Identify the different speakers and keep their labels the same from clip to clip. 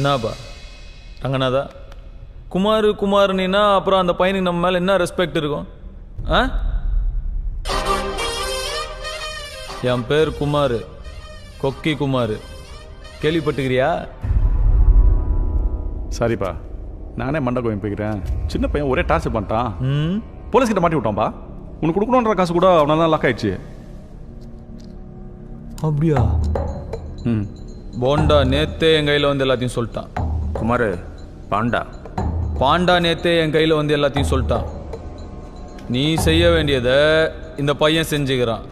Speaker 1: என்னப்பா ரங்கநாதா குமார்னா அப்புறம் அந்த பையனுக்கு நம்ம மேலே என்ன ரெஸ்பெக்ட் இருக்கும்? ஆ, என் பேர் குமார், கொக்கி குமார், கேள்விப்பட்டுக்கிறியா?
Speaker 2: சரிப்பா, நானே மண்டை கோயம் போய்க்கிறேன். சின்ன பையன் ஒரே டார்ச்சர் பண்ணிட்டான். போலீஸ்கிட்ட மாட்டி விட்டான்ப்பா. உனக்கு கொடுக்கணுன்ற காசு கூட அவனால் தான் லாக் ஆயிடுச்சு.
Speaker 1: அப்படியா? போண்டா நேத்தே என் கையில் வந்து எல்லாத்தையும் சொல்லிட்டான்.
Speaker 3: குமார்,
Speaker 1: பாண்டா நேத்தே என் கையில் வந்து எல்லாத்தையும் சொல்லிட்டான். நீ செய்ய வேண்டியதை இந்த பையன் செஞ்சுக்கிறான்.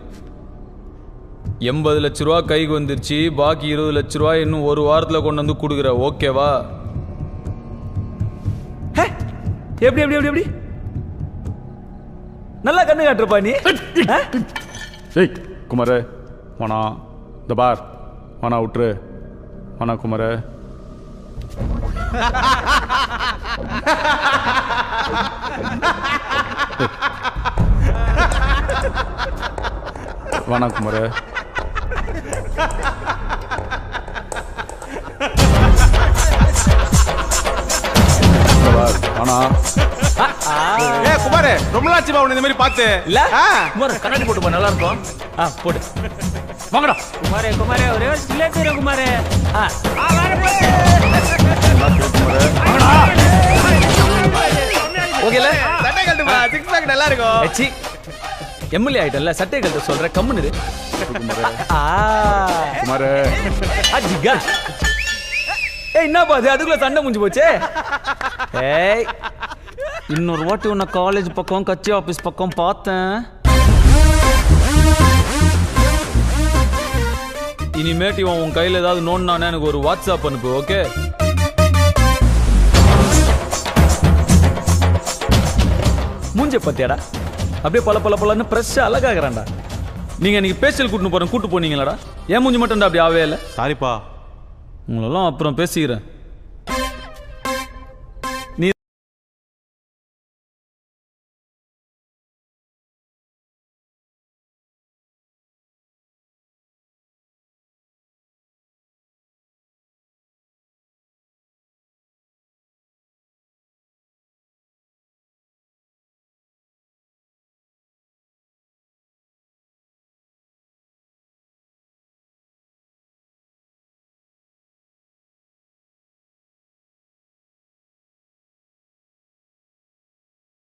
Speaker 1: 80 லட்ச ரூபா கைக்கு வந்துருச்சு, பாக்கி 20 லட்ச ரூபா இன்னும் ஒரு வாரத்தில் கொண்டு வந்து கொடுக்குற, ஓகேவா? எப்படி எப்படி எப்படி எப்படி நல்லா கண்ணு காட்டுறப்பா நீ.
Speaker 2: ஏய் குமார், வானா இந்த பார், வானா விட்டுரு, வானா குமார். வானா குமார். வானா.
Speaker 3: ஏ குமார், ரொம்ப நாளாச்சு உன்னை இந்த மாதிரி பார்த்து.
Speaker 1: இல்ல குமார் கண்ணாடி போட்டு போ, நல்லா இருக்கும். போட்டு வாங்கடா
Speaker 4: குமாரே ஒரே ஒரு சிலேட் இரு குமாரே.
Speaker 1: ஓகேல
Speaker 3: சட்டை கழட்டுமா, சிக்ஸ் பேக் நல்லா இருக்கும்.
Speaker 1: எச்சி எம்எல்ஏ ஆயிட்டல்ல, சட்டை கழட்ட சொல்ற, கம்முன்னு இரு.
Speaker 2: குமார்
Speaker 1: அஜிகா. ஏய் என்ன பாது, அதுக்குள்ள சண்டை முடிஞ்சு போச்சே. ஏய் இன்னொரு வாட்டி உன்னை காலேஜ் பக்கம் கட்சி ஆபீஸ் பக்கம் பார்த்தேன். இனிமேட்டு இவன் உன் கையில் ஏதாவது நோண்டானே எனக்கு ஒரு வாட்ஸ்அப் அனுப்பு, ஓகே? மூஞ்ச பத்தியாடா அப்படியே பல பல பலன்னு ஃப்ரெஷ்ஷாக அழகாகிறான்டா. நீங்கள் இன்னைக்கு பேஷியல் கூட்டு போனீங்களாடா? ஏன் மூஞ்சி மட்டும்டா அப்படி ஆவே இல்லை?
Speaker 3: சாரிப்பா.
Speaker 1: உங்களெல்லாம் அப்புறம் பேசிக்கிறேன்.